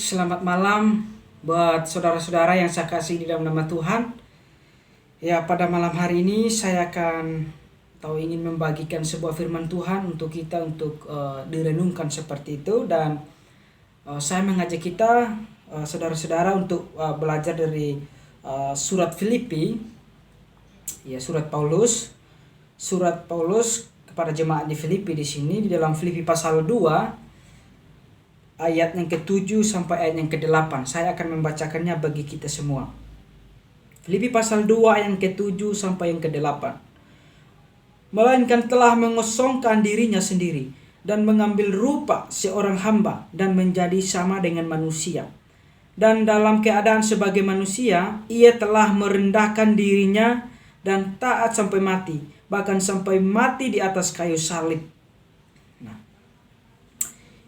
selamat malam buat saudara-saudara yang saya kasih di dalam nama Tuhan. Ya, pada malam hari ini saya akan ingin membagikan sebuah firman Tuhan untuk kita untuk direnungkan seperti itu, dan saya mengajak kita saudara-saudara untuk belajar dari surat Filipi, ya surat Paulus kepada jemaat di Filipi di sini di dalam Filipi pasal 2 ayat yang ke-7 sampai ayat yang ke-8. Saya akan membacakannya bagi kita semua. Filipi pasal 2 ayat yang ke-7 sampai yang ke-8. Melainkan telah mengosongkan dirinya sendiri dan mengambil rupa seorang hamba dan menjadi sama dengan manusia. Dan dalam keadaan sebagai manusia, ia telah merendahkan dirinya dan taat sampai mati, bahkan sampai mati di atas kayu salib.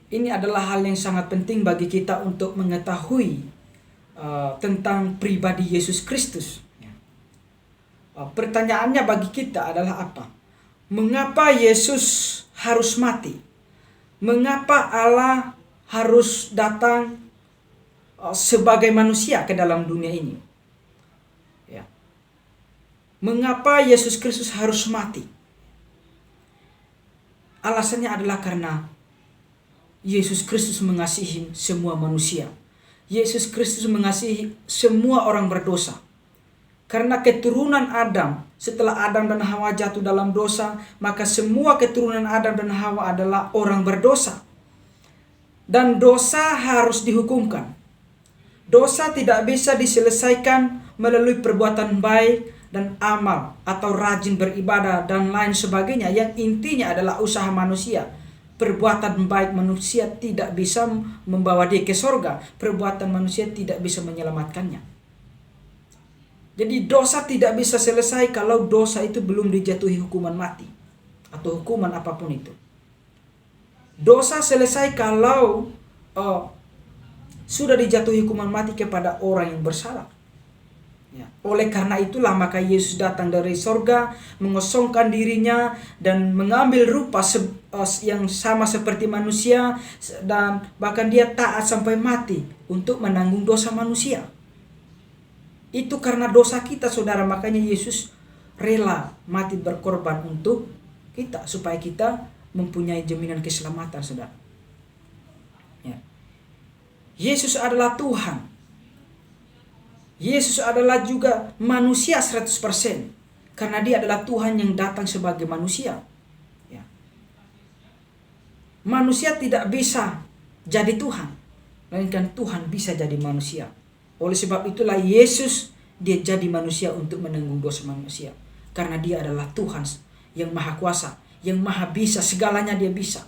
Ini adalah hal yang sangat penting bagi kita untuk mengetahui tentang pribadi Yesus Kristus. Pertanyaannya bagi kita adalah apa? Mengapa Yesus harus mati? Mengapa Allah harus datang sebagai manusia ke dalam dunia ini? Ya. Mengapa Yesus Kristus harus mati? Alasannya adalah karena Yesus Kristus mengasihi semua manusia. Yesus Kristus mengasihi semua orang berdosa. Karena keturunan Adam, setelah Adam dan Hawa jatuh dalam dosa, maka semua keturunan Adam dan Hawa adalah orang berdosa. Dan dosa harus dihukumkan. Dosa tidak bisa diselesaikan melalui perbuatan baik dan amal atau rajin beribadah dan lain sebagainya, yang intinya adalah usaha manusia. Perbuatan baik manusia tidak bisa membawa dia ke sorga. Perbuatan manusia tidak bisa menyelamatkannya. Jadi dosa tidak bisa selesai kalau dosa itu belum dijatuhi hukuman mati atau hukuman apapun itu. Dosa selesai kalau sudah dijatuhi hukuman mati kepada orang yang bersalah. Ya. Oleh karena itulah maka Yesus datang dari sorga, mengosongkan dirinya dan mengambil rupa yang sama seperti manusia, dan bahkan dia taat sampai mati untuk menanggung dosa manusia. Itu karena dosa kita, saudara. Makanya Yesus rela mati berkorban untuk kita supaya kita mempunyai jaminan keselamatan, saudara. Ya. Yesus adalah Tuhan. Yesus adalah juga manusia 100%. Karena dia adalah Tuhan yang datang sebagai manusia. Ya. Manusia tidak bisa jadi Tuhan, melainkan Tuhan bisa jadi manusia. Oleh sebab itulah Yesus, dia jadi manusia untuk menanggung dosa manusia. Karena dia adalah Tuhan yang maha kuasa, yang maha bisa, segalanya dia bisa.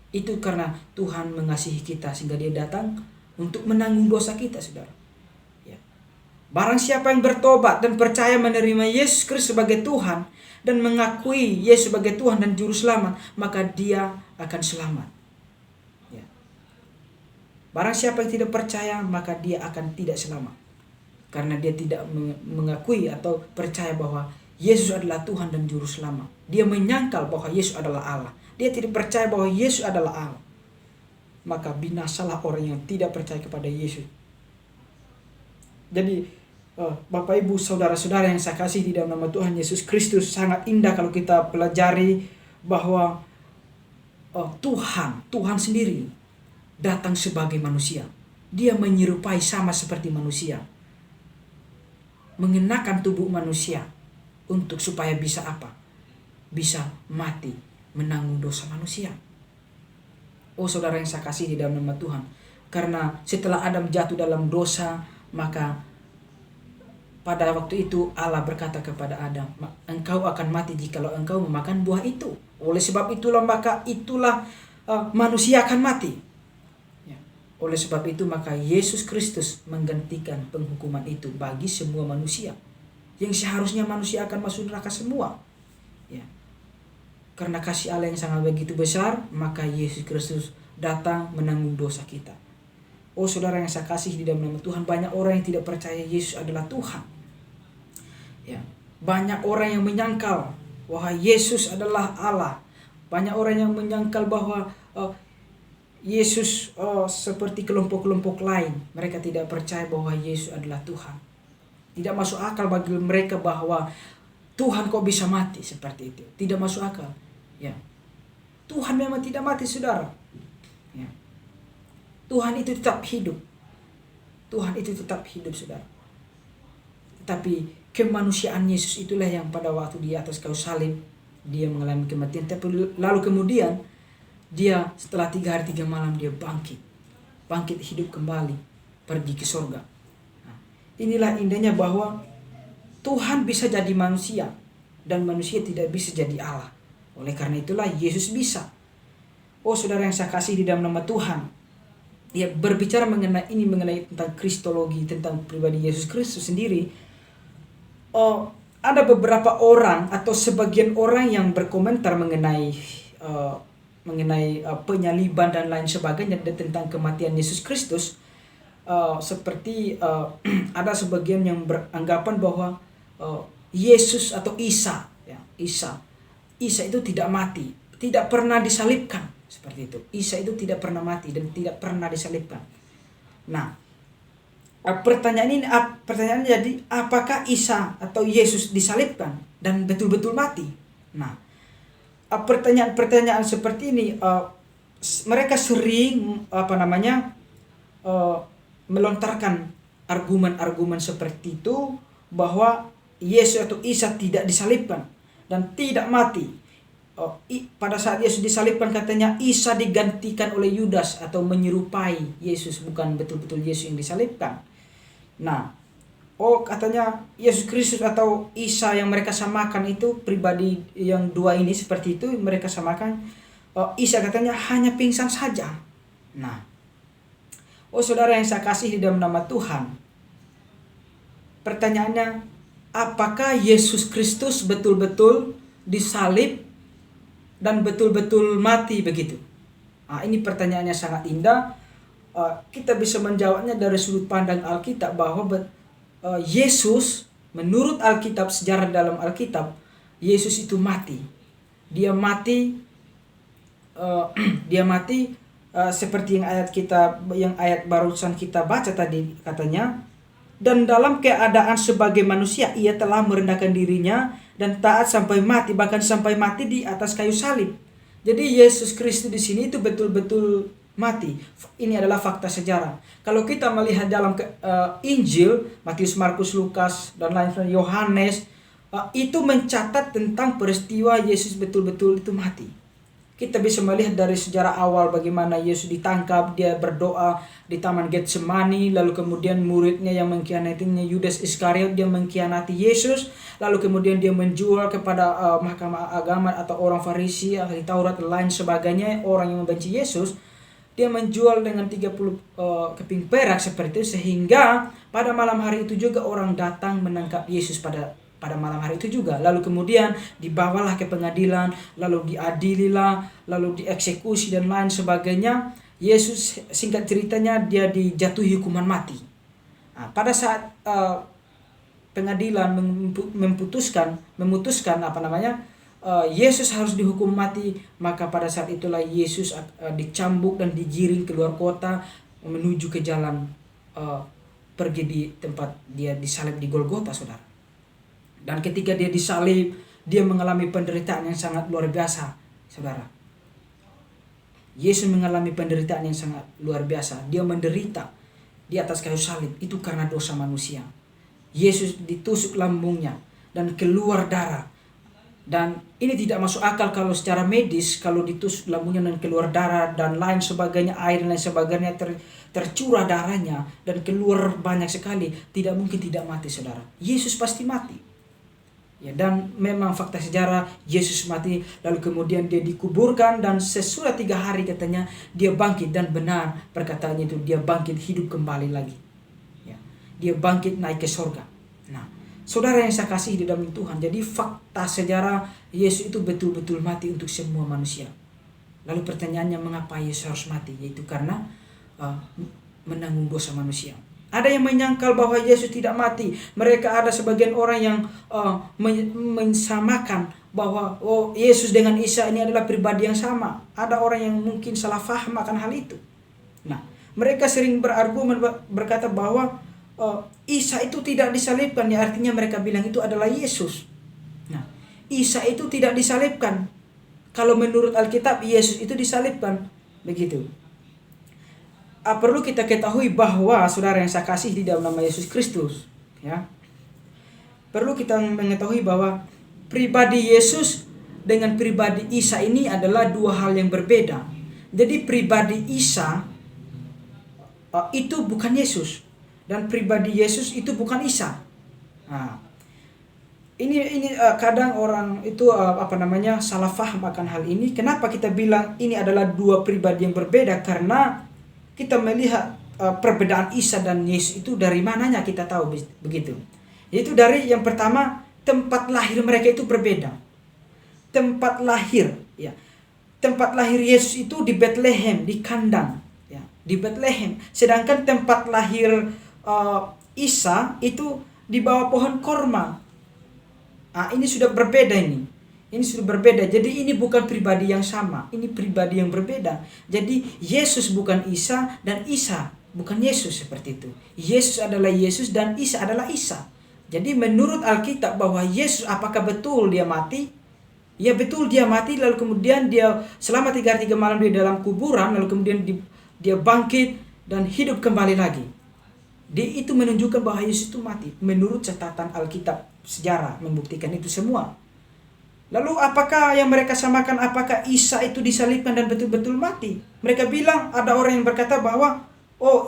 Itu karena Tuhan mengasihi kita sehingga dia datang untuk menanggung dosa kita, saudara. Barang siapa yang bertobat dan percaya menerima Yesus Kristus sebagai Tuhan dan mengakui Yesus sebagai Tuhan dan Juru Selamat, maka dia akan selamat. Ya. Barang siapa yang tidak percaya, maka dia akan tidak selamat. Karena dia tidak mengakui atau percaya bahwa Yesus adalah Tuhan dan Juru Selamat. Dia menyangkal bahwa Yesus adalah Allah. Dia tidak percaya bahwa Yesus adalah Allah. Maka binasalah orang yang tidak percaya kepada Yesus. Jadi Bapak Ibu saudara-saudara yang saya kasih di dalam nama Tuhan Yesus Kristus, sangat indah kalau kita pelajari bahwa Tuhan sendiri datang sebagai manusia. Dia menyerupai sama seperti manusia, mengenakan tubuh manusia untuk supaya bisa apa? Bisa mati menanggung dosa manusia. Oh saudara yang saya kasih di dalam nama Tuhan, karena setelah Adam jatuh dalam dosa, maka pada waktu itu Allah berkata kepada Adam, engkau akan mati jikalau engkau memakan buah itu. Oleh sebab itulah manusia akan mati. Ya. Oleh sebab itu maka Yesus Kristus menggantikan penghukuman itu bagi semua manusia. Yang seharusnya manusia akan masuk neraka semua. Ya. Karena kasih Allah yang sangat begitu besar, maka Yesus Kristus datang menanggung dosa kita. Oh saudara yang saya kasih di dalam nama Tuhan, banyak orang yang tidak percaya Yesus adalah Tuhan. Ya, banyak orang yang menyangkal bahwa Yesus adalah Allah. Banyak orang yang menyangkal bahwa Yesus seperti kelompok-kelompok lain, mereka tidak percaya bahwa Yesus adalah Tuhan. Tidak masuk akal bagi mereka bahwa Tuhan kok bisa mati seperti itu. Tidak masuk akal. Ya. Tuhan memang tidak mati, saudara. Ya. Tuhan itu tetap hidup. Tuhan itu tetap hidup, saudara. Tapi kemanusiaan Yesus itulah yang pada waktu di atas kayu salib dia mengalami kematian. Tapi lalu kemudian dia setelah 3 hari 3 malam dia bangkit hidup kembali, pergi ke surga. Nah, inilah indahnya bahwa Tuhan bisa jadi manusia dan manusia tidak bisa jadi Allah. Oleh karena itulah Yesus bisa. Oh saudara yang saya kasih di dalam nama Tuhan, ya berbicara mengenai tentang kristologi, tentang pribadi Yesus Kristus sendiri. Ada beberapa orang atau sebagian orang yang berkomentar mengenai penyaliban dan lain sebagainya tentang kematian Yesus Kristus. Seperti ada sebagian yang beranggapan bahwa Yesus atau Isa itu tidak mati, tidak pernah disalibkan, seperti itu. Isa itu tidak pernah mati dan tidak pernah disalibkan. Nah, pertanyaannya jadi, apakah Isa atau Yesus disalibkan dan betul-betul mati? Nah, pertanyaan-pertanyaan seperti ini mereka sering melontarkan argumen-argumen seperti itu bahwa Yesus atau Isa tidak disalibkan dan tidak mati. Pada saat Yesus disalibkan katanya Isa digantikan oleh Yudas atau menyerupai Yesus, bukan betul-betul Yesus yang disalibkan. Nah, katanya Yesus Kristus atau Isa yang mereka samakan itu, pribadi yang dua ini seperti itu mereka samakan. Isa katanya hanya pingsan saja. Nah, saudara yang saya kasih di dalam nama Tuhan, pertanyaannya, apakah Yesus Kristus betul-betul disalib dan betul-betul mati begitu? Ini pertanyaannya sangat indah. Kita bisa menjawabnya dari sudut pandang Alkitab bahwa Yesus menurut Alkitab, sejarah dalam Alkitab, Yesus itu mati. Dia mati seperti yang ayat barusan kita baca tadi, katanya, dan dalam keadaan sebagai manusia ia telah merendahkan dirinya dan taat sampai mati, bahkan sampai mati di atas kayu salib. Jadi Yesus Kristus di sini itu betul-betul mati. Ini adalah fakta sejarah. Kalau kita melihat dalam Injil, Matius, Markus, Lukas dan lain sebagainya, Yohanes, itu mencatat tentang peristiwa Yesus betul-betul itu mati. Kita bisa melihat dari sejarah awal bagaimana Yesus ditangkap, dia berdoa di Taman Getsemani, lalu kemudian muridnya yang mengkhianatinya, Yudas Iskariot, dia mengkhianati Yesus, lalu kemudian dia menjual kepada mahkamah agama atau orang Farisi, ahli Taurat dan lain sebagainya, orang yang membenci Yesus. Dia menjual dengan 30 keping perak seperti itu, sehingga pada malam hari itu juga orang datang menangkap Yesus pada malam hari itu juga. Lalu kemudian dibawalah ke pengadilan, lalu diadililah, lalu dieksekusi dan lain sebagainya. Yesus, singkat ceritanya, dia dijatuhi hukuman mati. Pada saat pengadilan memutuskan Yesus harus dihukum mati, maka pada saat itulah Yesus dicambuk dan digiring keluar kota menuju ke jalan pergi di tempat dia disalib di Golgota, saudara. Dan ketika dia disalib, dia mengalami penderitaan yang sangat luar biasa, saudara. Yesus mengalami penderitaan yang sangat luar biasa. Dia menderita di atas kayu salib, itu karena dosa manusia. Yesus ditusuk lambungnya dan keluar darah. Dan ini tidak masuk akal kalau secara medis, kalau ditusuk lambungnya dan keluar darah dan lain sebagainya, air dan lain sebagainya, tercurah darahnya dan keluar banyak sekali, tidak mungkin tidak mati, saudara. Yesus pasti mati. Ya, dan memang fakta sejarah, Yesus mati, lalu kemudian dia dikuburkan, dan sesudah 3 hari katanya dia bangkit, dan benar perkataannya itu, dia bangkit hidup kembali lagi. Ya, dia bangkit naik ke surga. Nah, saudara yang saya kasih di dalam Tuhan, jadi fakta sejarah Yesus itu betul-betul mati untuk semua manusia. Lalu pertanyaannya, mengapa Yesus harus mati? Yaitu karena menanggung dosa manusia. Ada yang menyangkal bahwa Yesus tidak mati. Mereka ada sebagian orang yang mensamakan bahwa Yesus dengan Isa ini adalah pribadi yang sama. Ada orang yang mungkin salah faham akan hal itu. Nah, mereka sering berargumen berkata bahwa Isa itu tidak disalibkan, ya artinya mereka bilang itu adalah Yesus. Nah, Isa itu tidak disalibkan. Kalau menurut Alkitab Yesus itu disalibkan. Begitu. Perlu kita ketahui bahwa saudara yang saya kasih di dalam nama Yesus Kristus, ya. Perlu kita mengetahui bahwa pribadi Yesus dengan pribadi Isa ini adalah dua hal yang berbeda. Jadi pribadi Isa itu bukan Yesus, dan pribadi Yesus itu bukan Isa. Nah, ini kadang orang itu salah faham akan hal ini. Kenapa kita bilang ini adalah dua pribadi yang berbeda? Karena kita melihat perbedaan Isa dan Yesus itu dari mananya kita tahu begitu. Yaitu dari yang pertama, tempat lahir mereka itu berbeda. Tempat lahir, ya. Tempat lahir Yesus itu di Bethlehem, di kandang, ya, di Bethlehem. Sedangkan tempat lahir Isa itu di bawah pohon korma. Ini sudah berbeda ini. Ini sudah berbeda. Jadi ini bukan pribadi yang sama. Ini pribadi yang berbeda. Jadi Yesus bukan Isa dan Isa bukan Yesus, seperti itu. Yesus adalah Yesus dan Isa adalah Isa. Jadi menurut Alkitab bahwa Yesus apakah betul dia mati? Ya betul dia mati, lalu kemudian dia selama 3 hari 3 malam di dalam kuburan, lalu kemudian dia bangkit dan hidup kembali lagi. Itu menunjukkan bahwa Yesus itu mati. Menurut catatan Alkitab, sejarah membuktikan itu semua. Lalu apakah yang mereka samakan, apakah Isa itu disalibkan dan betul-betul mati? Mereka bilang, ada orang yang berkata bahwa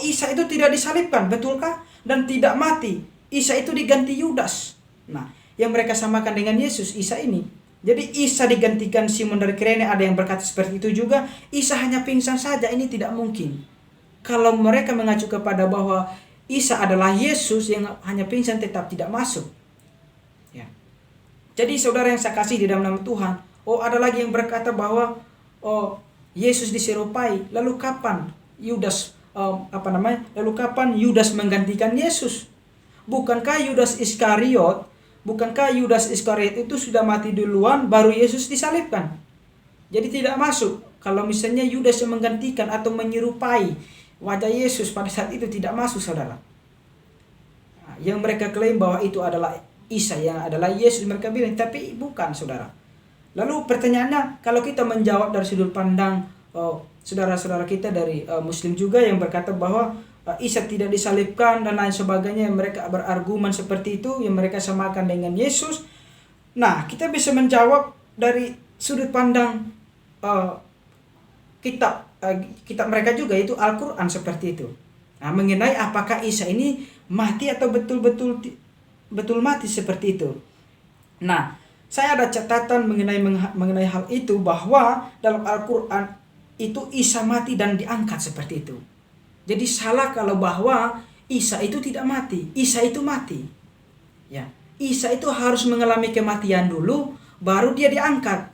Isa itu tidak disalibkan, betulkah? Dan tidak mati. Isa itu diganti Yudas. Nah, yang mereka samakan dengan Yesus, Isa ini. Jadi Isa digantikan Simon dari Kirene, ada yang berkata seperti itu juga. Isa hanya pingsan saja, ini tidak mungkin. Kalau mereka mengacu kepada bahwa Isa adalah Yesus yang hanya pingsan, tetap tidak masuk. Jadi saudara yang saya kasih di dalam nama Tuhan, ada lagi yang berkata bahwa Yesus diserupai. Lalu kapan Yudas Lalu kapan Yudas menggantikan Yesus? Bukankah Yudas Iskariot itu sudah mati duluan baru Yesus disalibkan? Jadi tidak masuk. Kalau misalnya Yudas yang menggantikan atau menyerupai wajah Yesus pada saat itu, tidak masuk, saudara. Yang mereka klaim bahwa itu adalah Isa yang adalah Yesus, mereka bilang, tapi bukan, saudara. Lalu pertanyaannya, kalau kita menjawab dari sudut pandang saudara-saudara kita dari Muslim juga yang berkata bahwa Isa tidak disalibkan dan lain sebagainya, yang mereka berargumen seperti itu, yang mereka samakan dengan Yesus. Nah, kita bisa menjawab dari sudut pandang kitab mereka juga, itu Al-Quran, seperti itu. Nah, mengenai apakah Isa ini mati atau betul mati seperti itu. Nah, saya ada catatan mengenai hal itu, bahwa dalam Al-Quran itu Isa mati dan diangkat seperti itu. Jadi salah kalau bahwa Isa itu tidak mati. Isa itu mati. Ya, Isa itu harus mengalami kematian dulu, baru dia diangkat.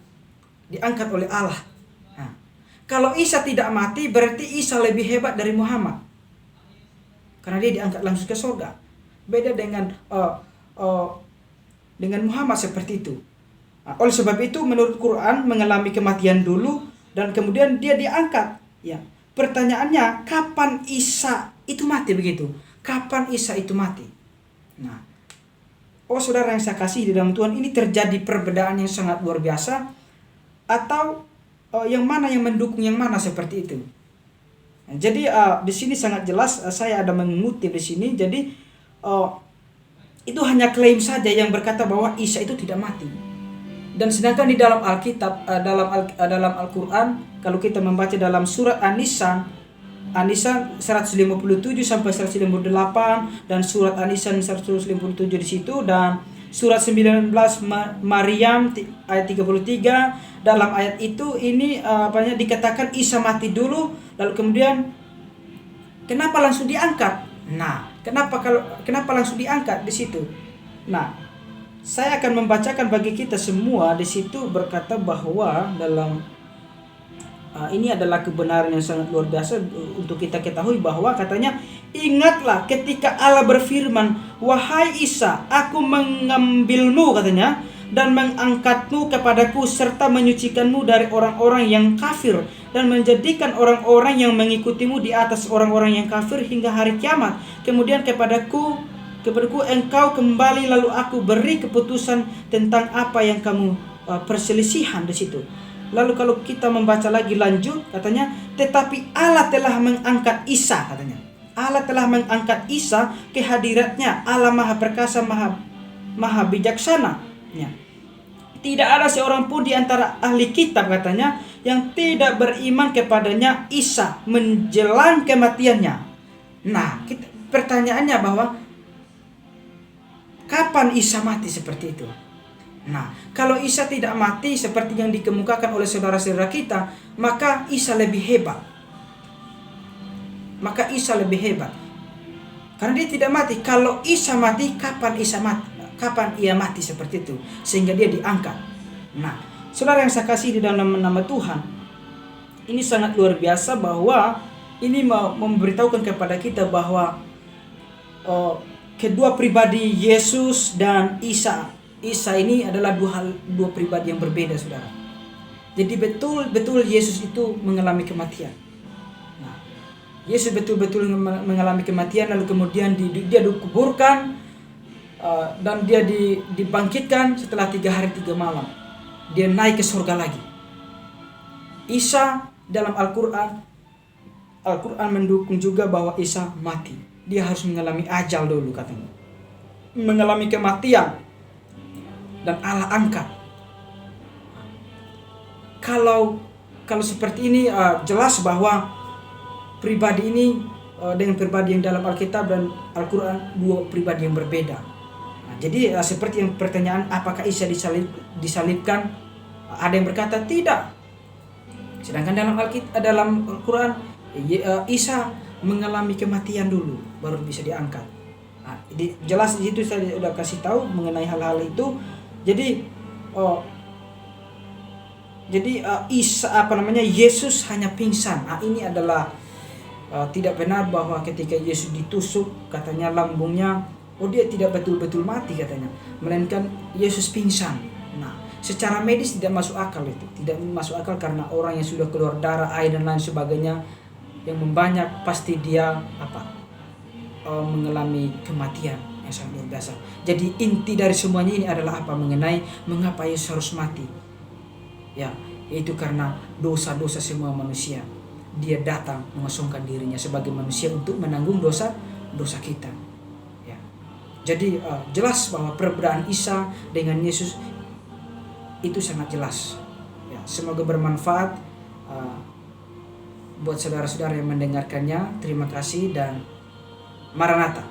Diangkat oleh Allah. Nah, kalau Isa tidak mati, berarti Isa lebih hebat dari Muhammad. Karena dia diangkat langsung ke surga. Beda dengan Muhammad seperti itu. Nah, oleh sebab itu menurut Quran mengalami kematian dulu dan kemudian dia diangkat. Ya. Pertanyaannya, kapan Isa itu mati begitu? Kapan Isa itu mati? Nah, saudara yang saya kasih di dalam Tuhan, ini terjadi perbedaan yang sangat luar biasa, atau yang mana yang mendukung yang mana seperti itu. Nah, jadi di sini sangat jelas, saya ada mengutip di sini. Jadi itu hanya klaim saja yang berkata bahwa Isa itu tidak mati. Dan sedangkan di dalam Alkitab, dalam Al-Quran, kalau kita membaca dalam surat An-Nisa 157 sampai 158, dan surat An-Nisa 157 di situ, dan surat 19 Maryam ayat 33, dalam ayat itu ini dikatakan Isa mati dulu, lalu kemudian kenapa langsung diangkat? Nah, kenapa langsung diangkat di situ? Nah, saya akan membacakan bagi kita semua di situ, berkata bahwa dalam Ini adalah kebenaran yang sangat luar biasa untuk kita ketahui, bahwa katanya, ingatlah ketika Allah berfirman, wahai Isa, aku mengambilmu katanya, dan mengangkatmu kepadaku, serta menyucikanmu dari orang-orang yang kafir, dan menjadikan orang-orang yang mengikutimu di atas orang-orang yang kafir hingga hari kiamat. Kemudian kepadaku engkau kembali, lalu aku beri keputusan tentang apa yang kamu perselisihan di situ. Lalu kalau kita membaca lagi lanjut, katanya, tetapi Allah telah mengangkat Isa, katanya. Allah telah mengangkat Isa ke hadiratnya, Allah Maha Perkasa, Maha Bijaksana. Ya. Tidak ada seorang pun di antara ahli kitab, katanya, yang tidak beriman kepadanya Isa menjelang kematiannya. Nah, pertanyaannya bahwa kapan Isa mati seperti itu? Nah, kalau Isa tidak mati seperti yang dikemukakan oleh saudara-saudara kita, maka Isa lebih hebat. Karena dia tidak mati. Kalau Isa mati, kapan Isa mati? Kapan ia mati seperti itu? Sehingga dia diangkat. Nah, saudara yang saya kasih di dalam nama Tuhan, ini sangat luar biasa, bahwa ini memberitahukan kepada kita bahwa kedua pribadi Yesus dan Isa ini adalah dua pribadi yang berbeda, saudara. Jadi betul-betul Yesus itu mengalami kematian. Nah, Yesus betul-betul mengalami kematian, lalu kemudian dia dikuburkan, dan dia dibangkitkan setelah 3 hari 3 malam. Dia naik ke surga lagi. Isa dalam Al-Quran mendukung juga bahwa Isa mati. Dia harus mengalami ajal dulu, katanya. Mengalami kematian. Dan Allah angkat. Kalau seperti ini, jelas bahwa pribadi ini dengan pribadi yang dalam Alkitab dan Al-Quran, dua pribadi yang berbeda. Nah, jadi seperti yang pertanyaan, apakah Isa disalibkan? Ada yang berkata tidak. Sedangkan dalam Al-Quran, Isa mengalami kematian dulu, baru bisa diangkat. Nah, jelas di situ saya sudah kasih tahu mengenai hal-hal itu. Jadi Yesus hanya pingsan. Ini adalah tidak benar bahwa ketika Yesus ditusuk, katanya lambungnya, dia tidak betul-betul mati, katanya, melainkan Yesus pingsan. Nah, secara medis tidak masuk akal itu. Tidak masuk akal karena orang yang sudah keluar darah, air dan lain sebagainya yang membanyak, pasti dia mengalami kematian yang sangat luar biasa. Jadi inti dari semuanya ini adalah apa? Mengenai mengapa Yesus harus mati. Ya, itu karena dosa-dosa semua manusia. Dia datang mengosongkan dirinya sebagai manusia untuk menanggung dosa kita. Ya. Jadi jelas bahwa perbedaan Isa dengan Yesus itu sangat jelas. Ya, semoga bermanfaat buat saudara-saudara yang mendengarkannya. Terima kasih dan Maranatha.